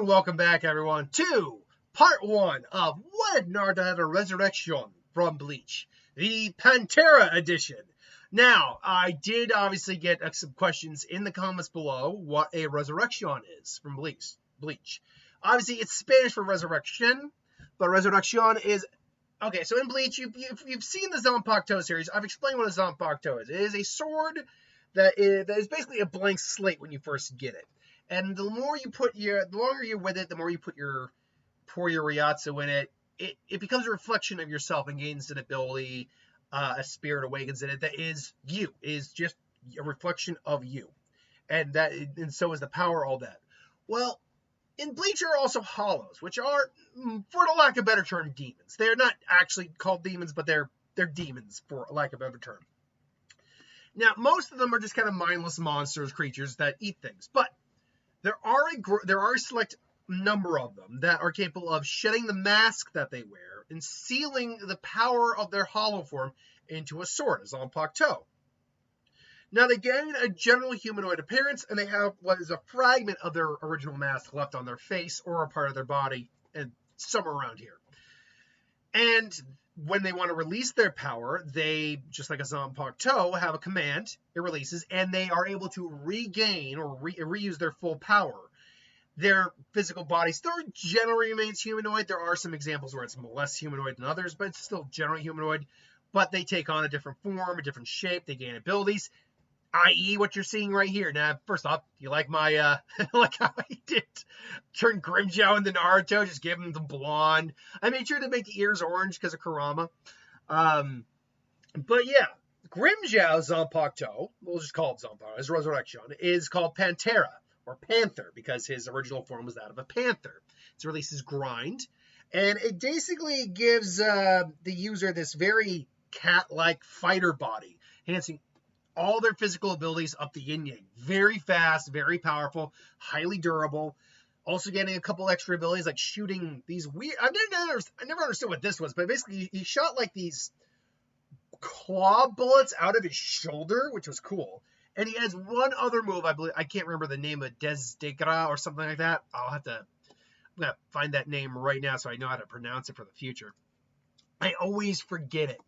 And welcome back, everyone, to part 1 of What If Naruto Had a Resurrection from Bleach, the Pantera edition. Now, I did obviously get some questions in the comments below what a resurrection is from Bleach. Obviously, it's Spanish for resurrection, but resurrection is... Okay, so in Bleach, you've seen the Zanpakuto series. I've explained what a Zanpakuto is. It is a sword that is basically a blank slate when you first get it. And the longer you're with it, the more you pour your Ryatsu in it, it becomes a reflection of yourself and gains an ability, a spirit awakens in it that is you, is just a reflection of you. And so is the power, all that. Well, in Bleach are also hollows, which are, for the lack of a better term, demons. They're not actually called demons, but they're demons, for lack of a better term. Now, most of them are just kind of mindless monsters, creatures that eat things. But there are a select number of them that are capable of shedding the mask that they wear and sealing the power of their hollow form into a sword, a Zanpakuto. Now, they gain a general humanoid appearance, and they have what is a fragment of their original mask left on their face or a part of their body, and somewhere around here. And when they want to release their power, they, just like a Zanpakuto, have a command, it releases, and they are able to regain or reuse their full power. Their physical body still generally remains humanoid. There are some examples where it's less humanoid than others, but it's still generally humanoid. But they take on a different form, a different shape, they gain abilities, i.e. what you're seeing right here. Now, first off, you like my, like how I did turn Grimmjow into Naruto, just give him the blonde. I made sure to make the ears orange because of Kurama. But yeah, Grimmjow Zanpakuto, we'll just call it Zanpakuto, his resurrection, is called Pantera, or Panther, because his original form was that of a panther. Its release is grind, and it basically gives the user this very cat-like fighter body, enhancing all their physical abilities up the yin-yang. Very fast, very powerful, highly durable. Also getting a couple extra abilities like shooting these weird... I never understood what this was, but basically he shot like these claw bullets out of his shoulder, which was cool. And he has one other move, I believe. I can't remember the name of Desdegra or something like that. I'm going to find that name right now so I know how to pronounce it for the future. I always forget it.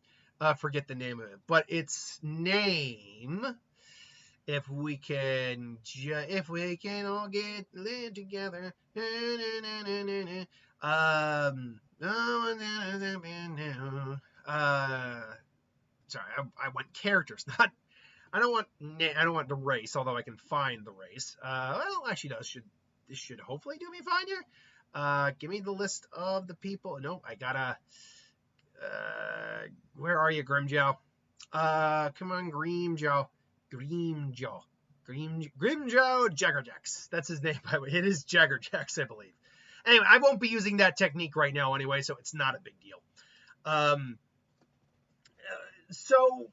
Forget the name of it, but its name, if we can all live together, sorry, I want characters, not, I don't want the race, although I can find the race. Well, actually, this should hopefully do me fine here. Give me the list of the people. No, I gotta. Where are you, Grimmjow? Come on, Grimmjow. Grimmjow Jaggerjax. That's his name, by the way. It is Jaggerjax, I believe. Anyway, I won't be using that technique right now anyway, so it's not a big deal. So,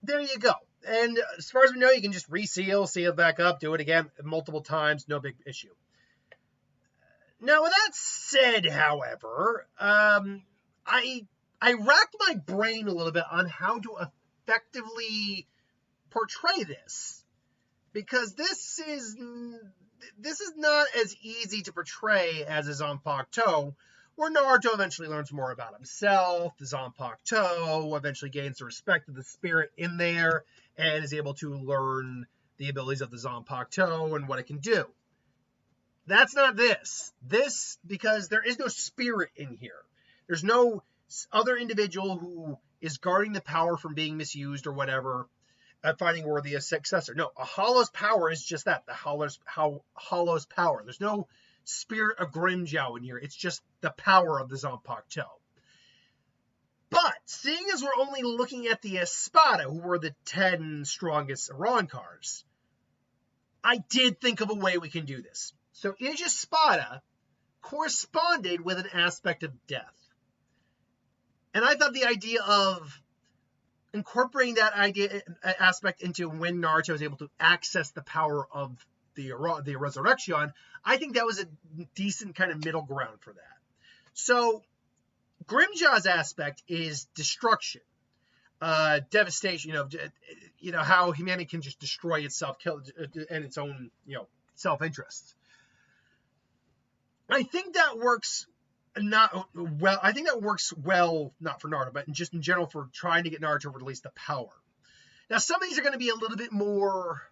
there you go. And as far as we know, you can just seal it back up, do it again multiple times, no big issue. Now, with that said, however, I racked my brain a little bit on how to effectively portray this, because this is not as easy to portray as a Zanpakuto, where Naruto eventually learns more about himself. The Zanpakuto eventually gains the respect of the spirit in there and is able to learn the abilities of the Zanpakuto and what it can do. That's not this. This, because there is no spirit in here. There's no other individual who is guarding the power from being misused or whatever, finding worthy a successor. No, a hollow's power is just that, the hollow's power. There's no spirit of Grimmjow in here. It's just the power of the Zanpakuto. But, seeing as we're only looking at the Espada, who were the 10 strongest Arankars, I did think of a way we can do this. So, each Espada corresponded with an aspect of death. And I thought the idea of incorporating that aspect into when Naruto was able to access the power of the Resurrección, I think that was a decent kind of middle ground for that. So, Grimmjow's aspect is destruction, devastation. How humanity can just destroy itself, kill, and its own, self-interest. I think that works not well. I think that works well, not for Naruto, but just in general for trying to get Naruto to release the power. Now, some of these are going to be a little bit more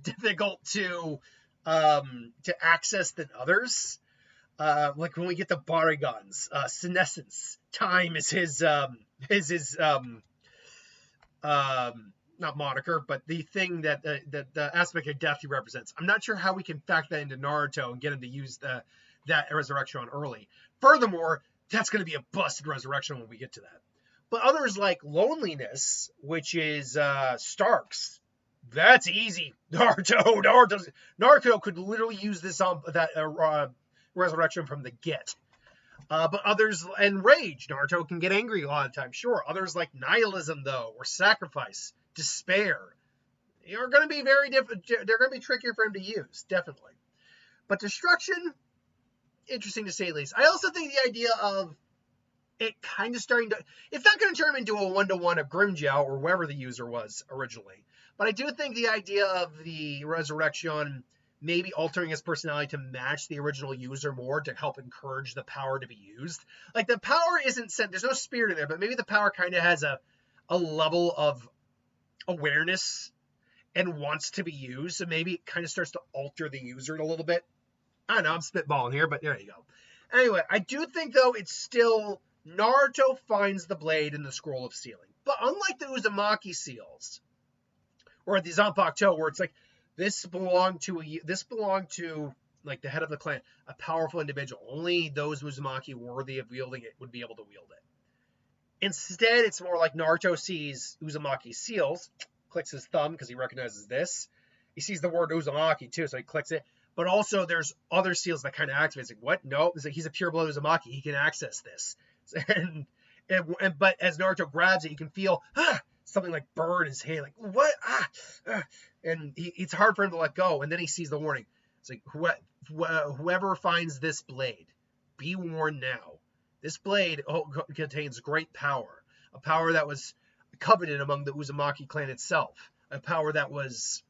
difficult to access than others. Like when we get the Barigans, senescence time is his not moniker, but the thing that the aspect of death he represents. I'm not sure how we can factor that into Naruto and get him to use that resurrection early. Furthermore, that's going to be a busted resurrection when we get to that. But others like loneliness, which is Stark's, that's easy. Naruto could literally use this on that resurrection from the get. But others, and rage, Naruto can get angry a lot of times. Sure. Others like nihilism, though, or sacrifice, despair, are going to be very different. They're going to be trickier for him to use, definitely. But destruction, interesting to say the least. I also think the idea of it kind of starting to, it's not going to turn him into a 1-to-1 of Grimmjow or whoever the user was originally. But I do think the idea of the resurrection maybe altering his personality to match the original user more to help encourage the power to be used. Like, the power isn't sent, there's no spirit in there, but maybe the power kind of has a level of awareness and wants to be used. So maybe it kind of starts to alter the user a little bit. I don't know, I'm spitballing here, but there you go. Anyway, I do think, though, it's still Naruto finds the blade in the Scroll of Sealing. But unlike the Uzumaki seals, or the Zanpakuto, where it's like, this belonged to like the head of the clan, a powerful individual. Only those Uzumaki worthy of wielding it would be able to wield it. Instead, it's more like Naruto sees Uzumaki seals, clicks his thumb because he recognizes this. He sees the word Uzumaki too, so he clicks it. But also, there's other seals that kind of activate. It's like, what? No, it's like he's a pure blood Uzumaki. He can access this. But as Naruto grabs it, you can feel something like burn his hand. Like, what? And it's hard for him to let go. And then he sees the warning. It's like, whoever finds this blade, be warned now. This blade contains great power. A power that was coveted among the Uzumaki clan itself. A power that was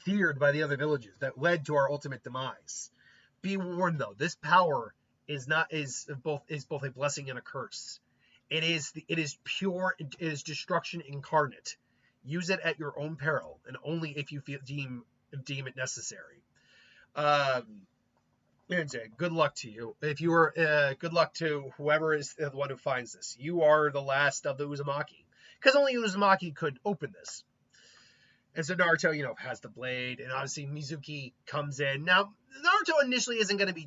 feared by the other villages, that led to our ultimate demise. Be warned, though, this power is both a blessing and a curse. It is pure. It is destruction incarnate. Use it at your own peril, and only if you deem it necessary. Good luck to you. If you were, good luck to whoever is the one who finds this. You are the last of the Uzumaki, because only Uzumaki could open this. And so Naruto, has the blade, and obviously Mizuki comes in. Now, Naruto initially isn't going to be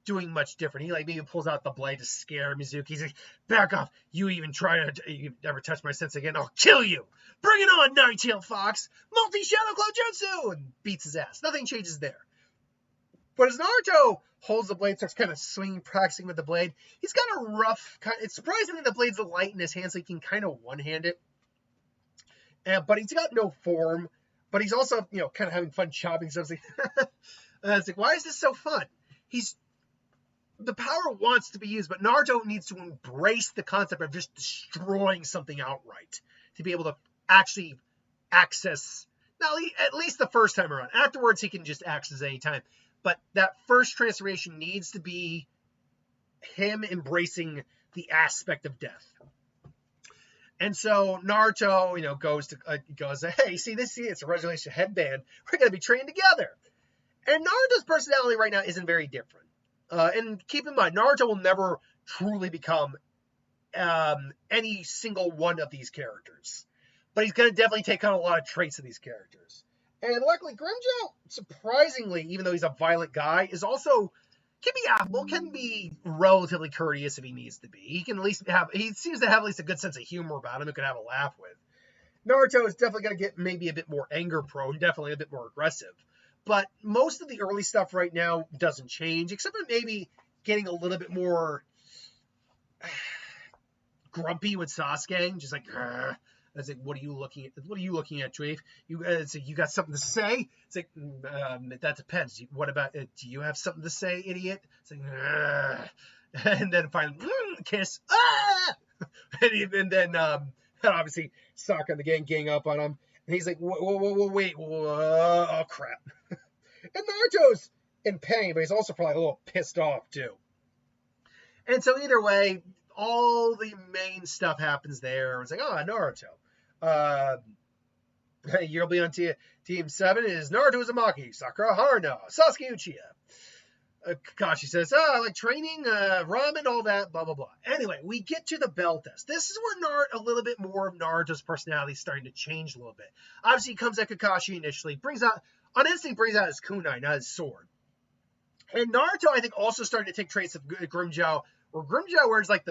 doing much different. He maybe pulls out the blade to scare Mizuki. He's like, back off. You never touch my sense again. I'll kill you. Bring it on, Nine-Tailed Fox. Multi-Shadow Cloud Jutsu. And beats his ass. Nothing changes there. But as Naruto holds the blade, starts kind of swinging, practicing with the blade, he's got a rough it's surprising that the blade's light in his hand, so he can kind of one-hand it. But he's got no form. But he's also, kind of having fun chopping stuff. It's like, why is this so fun? The power wants to be used, but Naruto needs to embrace the concept of just destroying something outright to be able to actually access, at least the first time around. Afterwards, he can just access any time. But that first transformation needs to be him embracing the aspect of death. And so Naruto, goes, hey, see, it's a Resurrección headband. We're going to be trained together. And Naruto's personality right now isn't very different. And keep in mind, Naruto will never truly become any single one of these characters. But he's going to definitely take on a lot of traits of these characters. And luckily, Grimmjow, surprisingly, even though he's a violent guy, can be affable, can be relatively courteous if he needs to be. He seems to have at least a good sense of humor about him, who can have a laugh with. Naruto is definitely going to get maybe a bit more anger prone, definitely a bit more aggressive. But most of the early stuff right now doesn't change, except for maybe getting a little bit more grumpy with Sasuke, just like, I was like, what are you looking at, Dweef? It's like, you got something to say? It's like, that depends. What about it? Do you have something to say, idiot? It's like, and then finally, kiss. And then obviously Sokka and the gang up on him. And he's like, wait, oh crap. And Naruto's in pain, but he's also probably a little pissed off too. And so either way, all the main stuff happens there. It's like, oh, Naruto. You'll be on Team 7 is Naruto Uzumaki, Sakura Haruno, Sasuke Uchiha. Kakashi says, I like training, ramen, all that, blah, blah, blah. Anyway, we get to the bell test. This is where a little bit more of Naruto's personality is starting to change a little bit. Obviously, he comes at Kakashi initially, on instinct brings out his kunai, not his sword. And Naruto, I think, also starting to take traits of Grimmjow, where Grimmjow wears like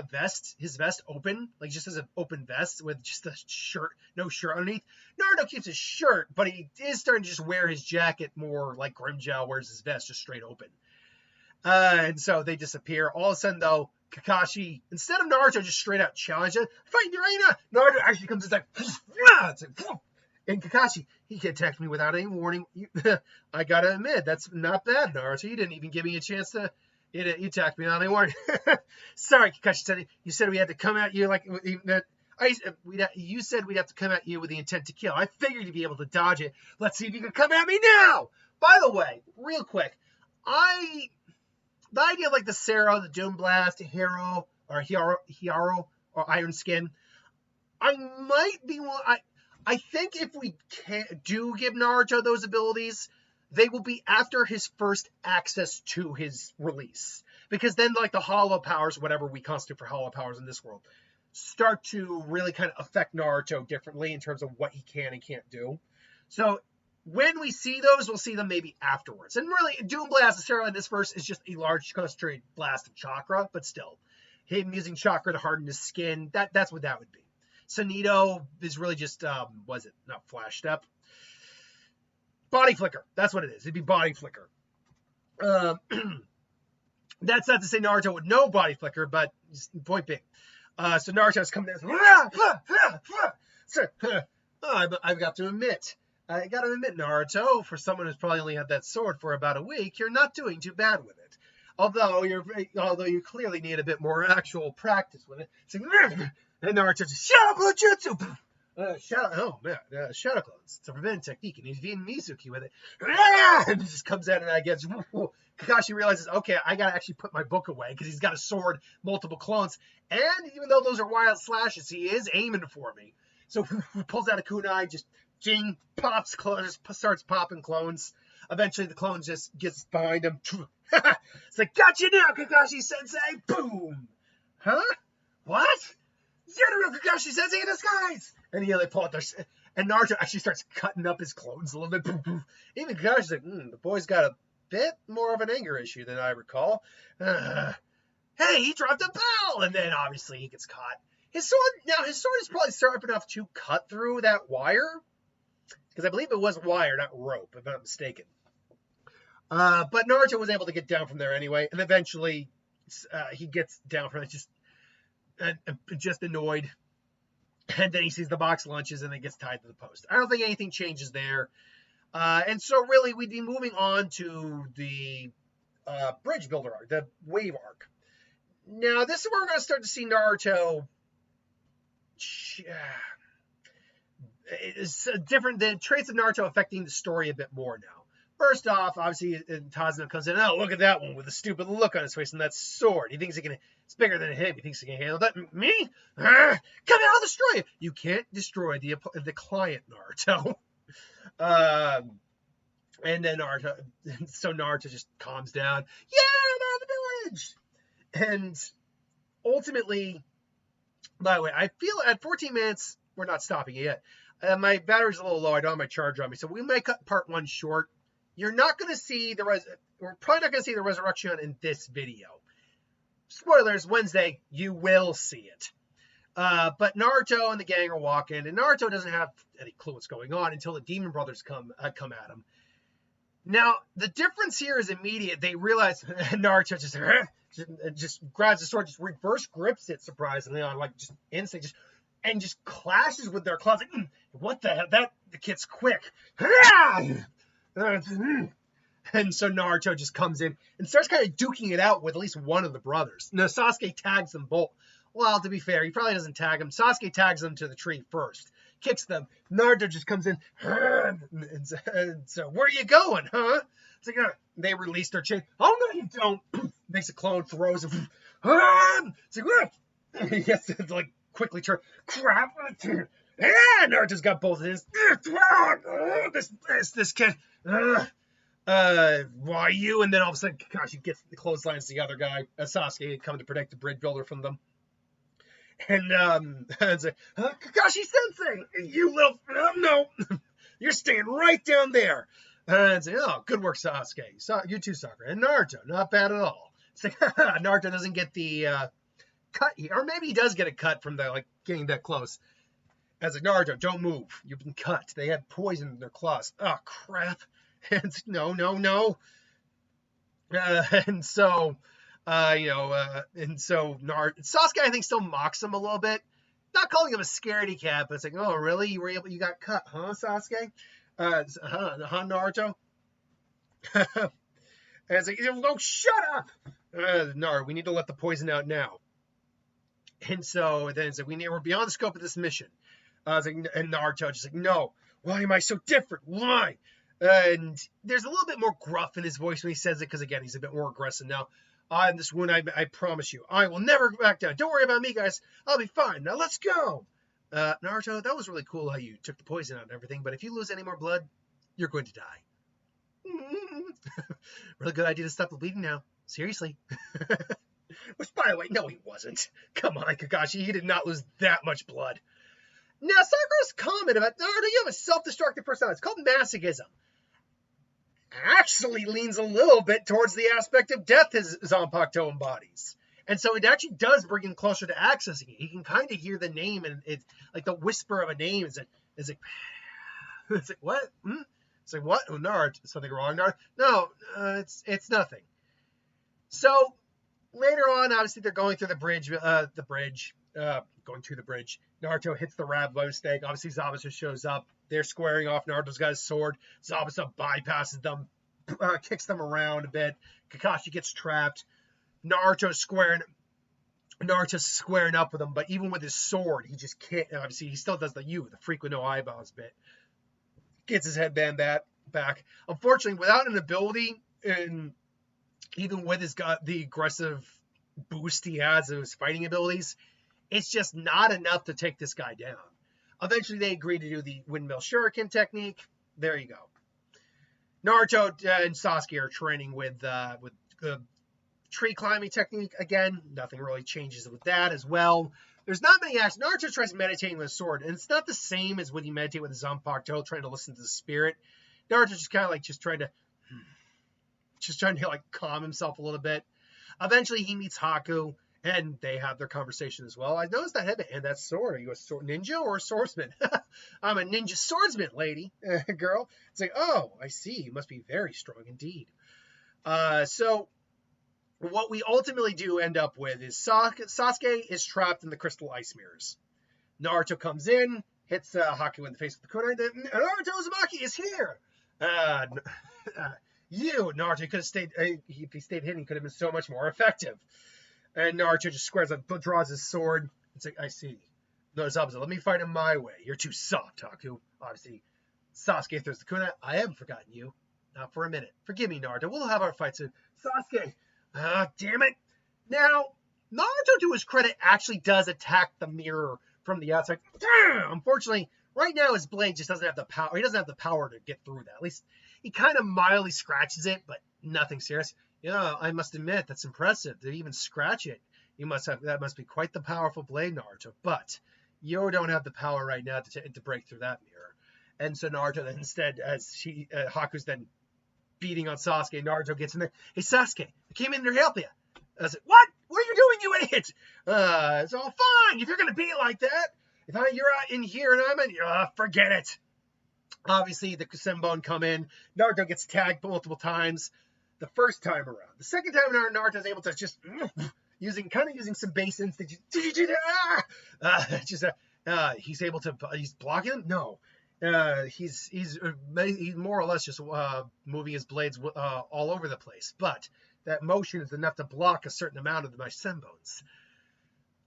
his vest open, like just as an open vest with just a shirt, no shirt underneath. Naruto keeps his shirt, but he is starting to just wear his jacket more like Grimmjow wears his vest, just straight open. And so they disappear. All of a sudden, though, Kakashi, instead of Naruto just straight out challenging, fight Urena, Naruto actually comes and it's like, and Kakashi, he attacked me without any warning. I gotta admit, that's not bad, Naruto. You didn't even give me a chance to. You attacked me without any warning. Sorry, Kakashi. You said we had to come at you like that. You said we'd have to come at you with the intent to kill. I figured you'd be able to dodge it. Let's see if you can come at me now. By the way, real quick, the idea of like the Sero, the Doom Blast, Hero, or Hiaro, or Iron Skin, I think if we do give Naruto those abilities, they will be after his first access to his release. Because then like the hollow powers, whatever we constitute for hollow powers in this world, start to really kind of affect Naruto differently in terms of what he can and can't do. So when we see those, we'll see them maybe afterwards. And really, Doom Blast, Sero in this verse is just a large concentrated blast of chakra, but still, him using chakra to harden his skin, that's what that would be. Sonito is really just, was it not Flash Step? Body Flicker. That's what it is. It'd be Body Flicker. That's not to say Naruto would know Body Flicker, but point being. So Naruto's coming down. I've got to admit, Naruto, for someone who's probably only had that sword for about a week, you're not doing too bad with it. Although you clearly need a bit more actual practice with it. So, and Naruto just Shadow Jutsu. Shadow Clones. It's a prevent technique, and he's being Mizuki with it. And he just comes in, and I guess Kakashi realizes, okay, I gotta actually put my book away because he's got a sword, multiple clones, and even though those are wild slashes, he is aiming for me. So he pulls out a kunai, just jing, pops clones, starts popping clones. Eventually, the clone just gets behind him. It's like, gotcha now, Kakashi Sensei. Boom. Huh? What? You're the real Kakashi Sensei in disguise. And they pull out their, and Naruto actually starts cutting up his clones a little bit. Even Kakashi's like, the boy's got a bit more of an anger issue than I recall. Hey, he dropped a bell, and then obviously he gets caught. His sword is probably sharp enough to cut through that wire, because I believe it was wire, not rope, if I'm not mistaken. But Naruto was able to get down from there anyway, and eventually he gets down from it, just annoyed. And then he sees the box lunches and then gets tied to the post. I don't think anything changes there. And so really we'd be moving on to the bridge builder arc, the wave arc. Now this is where we're going to start to see Naruto. It's different. The traits of Naruto affecting the story a bit more now. First off, obviously, Tazuna comes in. Oh, look at that one with a stupid look on his face and that sword. He thinks it's bigger than him. He thinks he can handle that. Me? Come here, I'll destroy you. You can't destroy the client, Naruto. And then Naruto just calms down. Yeah, I'm out of the village. And ultimately, by the way, I feel at 14 minutes, we're not stopping yet. My battery's a little low. I don't have my charger on me. So we may cut part 1 short. You're not going to see we're probably not going to see the Resurrección in this video. Spoilers, Wednesday, you will see it. But Naruto and the gang are walking, and Naruto doesn't have any clue what's going on until the Demon Brothers come at him. Now, the difference here is immediate. They realize Naruto just grabs the sword, just reverse grips it, surprisingly, on like just instinct, and just clashes with their claws. Like, what the hell? The kid's quick. And so Naruto just comes in and starts kind of duking it out with at least one of the brothers. Now, Sasuke tags them both. Well, to be fair, he probably doesn't tag him. Sasuke tags them to the tree first. kicks them. Naruto just comes in, and so, where are you going, huh? It's like, they release their chain. Oh, no, you don't. Makes a clone, throws it. It's like, what? He has to, like, quickly turn. Crap. Naruto's got both of his. This kid. Why you? And then all of a sudden, Kakashi gets the clotheslines to the other guy, Sasuke, coming to protect the bridge builder from them. And it's like, Kakashi Sensei, you little, no, you're staying right down there. And it's like, oh, good work, Sasuke. You too, Sakura. And Naruto, not bad at all. It's like, Naruto doesn't get the cut here, or maybe he does get a cut from the, like, getting that close. As a Naruto, don't move. You've been cut. They had poison in their claws. Oh, crap. And no. And so, Sasuke, I think, still mocks him a little bit. Not calling him a scaredy cat, but it's like, oh, really? You got cut, huh, Sasuke? Naruto? And it's like, oh, shut up! Naruto, we need to let the poison out now. And so then it's like, we're beyond the scope of this mission. And Naruto just like, no, why am I so different? Why? And there's a little bit more gruff in his voice when he says it, because, again, he's a bit more aggressive now. In this one, I promise you, I will never go back down. Don't worry about me, guys. I'll be fine. Now let's go. Naruto, that was really cool how you took the poison out and everything, but if you lose any more blood, you're going to die. Really good idea to stop the bleeding now. Seriously. Which, by the way, no, he wasn't. Come on, Kakashi. He did not lose that much blood. Now, Sakura's comment about Naruto, you have a self-destructive personality. It's called masochism. Actually leans a little bit towards the aspect of death his Zanpakuto embodies. And so it actually does bring him closer to accessing it. He can kind of hear the name, and it's like the whisper of a name. It's like what? It's like, what? Oh, Naruto, something wrong, Naruto? No, it's nothing. So later on, obviously, they're going through the bridge, going to the bridge. Naruto hits the rab by mistake. Obviously, Zabuza shows up. They're squaring off. Naruto's got his sword. Zabuza bypasses them, kicks them around a bit. Kakashi gets trapped. Naruto's squaring up with him, but even with his sword, he just can't. Obviously, he still does the frequent no eyeballs bit. Gets his headband back. Unfortunately, without an ability, and even with the aggressive boost he has of his fighting abilities, it's just not enough to take this guy down. Eventually, they agree to do the windmill shuriken technique. There you go. Naruto and Sasuke are training with the tree climbing technique again. Nothing really changes with that as well. There's not many actions. Naruto tries meditating with a sword, and it's not the same as when he meditates with his Zanpakuto, trying to listen to the spirit. Naruto's just kind of like trying to like calm himself a little bit. Eventually, he meets Haku, and they have their conversation as well. I noticed that headband and that sword. Are you a sword ninja or a swordsman? I'm a ninja swordsman, lady, girl. It's like, oh, I see. You must be very strong indeed. So what we ultimately do end up with is Sasuke is trapped in the crystal ice mirrors. Naruto comes in, hits Haku in the face with the kunai. Naruto Uzumaki is here. Naruto could have stayed. If he stayed hidden, he could have been so much more effective. And Naruto just squares up, draws his sword. It's like, I see. No, Zabuza, let me fight him my way. You're too soft, Haku. Obviously, Sasuke throws the kunai. I haven't forgotten you. Not for a minute. Forgive me, Naruto. We'll have our fight soon. Sasuke. Damn it. Now, Naruto, to his credit, actually does attack the mirror from the outside. Unfortunately, right now his blade just doesn't have the power. He doesn't have the power to get through that. At least he kind of mildly scratches it, but nothing serious. Yeah, I must admit, that's impressive. To even scratch it, that must be quite the powerful blade, Naruto. But you don't have the power right now to break through that mirror. And so Naruto then instead, as Haku's then beating on Sasuke, Naruto gets in there. Hey, Sasuke, I came in to help you. I said, what? What are you doing, you idiot? It's all fine. If you're going to be like that, you're out in here and I'm in here, forget it. Obviously, the Senbon come in. Naruto gets tagged multiple times. The first time around. The second time around, Naruto's able to just using some base instinct. He's able to. He's blocking him. No, he's more or less just moving his blades all over the place. But that motion is enough to block a certain amount of my Senbons.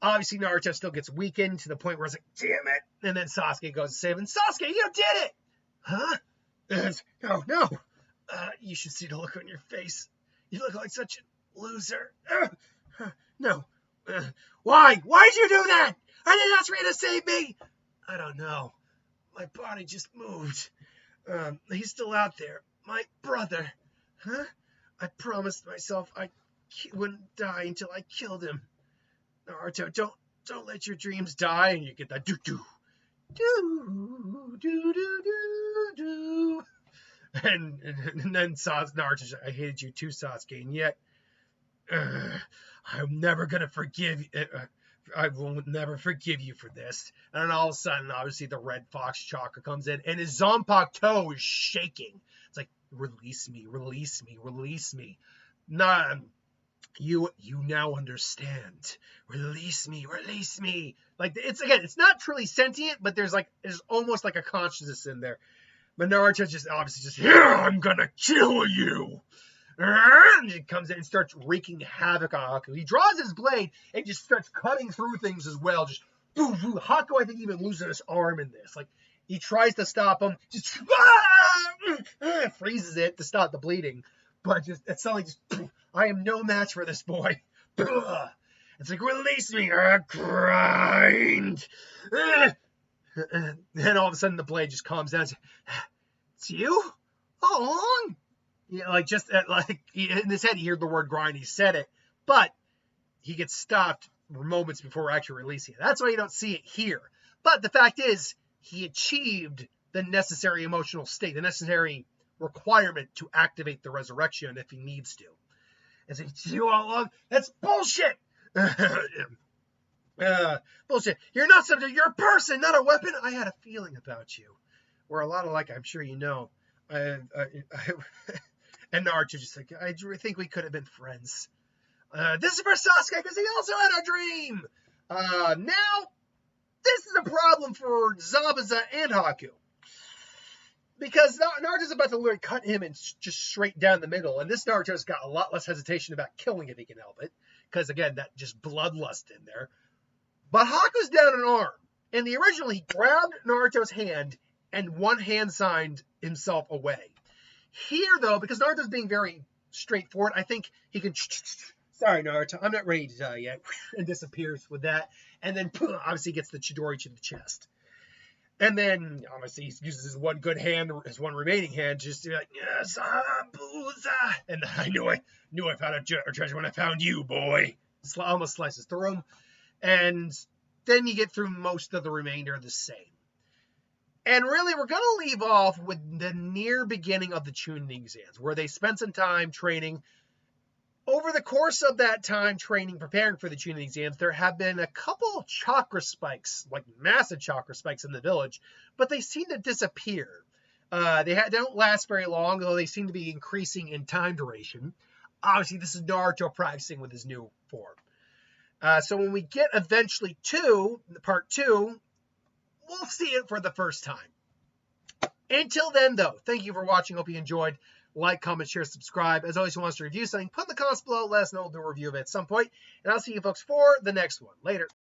Obviously, Naruto still gets weakened to the point where it's like, damn it. And then Sasuke goes to save him. Sasuke, you did it! Huh? No, no. You should see the look on your face. You look like such a loser. No. Why? Why'd you do that? I didn't ask for you to save me. I don't know. My body just moved. He's still out there. My brother. Huh? I promised myself I wouldn't die until I killed him. Naruto, don't let your dreams die. And you get that do. And then Naruto's, I hated you too, Sasuke, and yet I'm never gonna forgive you. I will never forgive you for this. And then all of a sudden, obviously, the Red Fox chakra comes in, and his Zanpakuto is shaking. It's like, release me, release me, release me. Nah, you now understand. Release me, release me. Like, it's not truly sentient, but there's almost like a consciousness in there. But Naruto just obviously just, here, I'm gonna kill you. And he comes in and starts wreaking havoc on Haku. He draws his blade and just starts cutting through things as well. Just boom, boom. Haku, I think, even loses his arm in this. Like, he tries to stop him, just freezes it to stop the bleeding. But just it's suddenly just, I am no match for this boy. It's like, release me, grind. And then all of a sudden the blade just calms down. It's you? All along? Yeah, like just like in his head he heard the word grind, he said it, but he gets stopped moments before actually releasing it. That's why you don't see it here. But the fact is, he achieved the necessary emotional state, the necessary requirement to activate the resurrection if he needs to. And so it's you all along. That's bullshit. Bullshit. You're not something. You're a person, not a weapon. I had a feeling about you. We're a lot alike, I'm sure you know. And Naruto just like, I think we could have been friends. This is for Sasuke because he also had a dream. Now, this is a problem for Zabuza and Haku. Because Naruto's about to literally cut him and just straight down the middle. And this Naruto's got a lot less hesitation about killing if he can help it. Because, again, that just bloodlust in there. But Haku's down an arm. In the original, he grabbed Naruto's hand and one hand signed himself away. Here, though, because Naruto's being very straightforward, I think he can... Sorry, Naruto, I'm not ready to die yet. And disappears with that. And then, obviously, gets the Chidori to the chest. And then, obviously, he uses his one good hand, his one remaining hand, just to be like, yes, Zabuza. And I knew I found a treasure when I found you, boy. Almost slices through him. And then you get through most of the remainder the same. And really, we're going to leave off with the near beginning of the Chunin exams, where they spent some time training. Over the course of that time training, preparing for the Chunin exams, there have been a couple of chakra spikes, like massive chakra spikes in the village, but they seem to disappear. They don't last very long, though they seem to be increasing in time duration. Obviously, this is Naruto practicing with his new form. So when we get eventually to part 2, we'll see it for the first time. Until then, though, thank you for watching. Hope you enjoyed. Like, comment, share, subscribe. As always, if you want us to review something, put in the comments below. Let us know. We'll do a review of it at some point. And I'll see you folks for the next one. Later.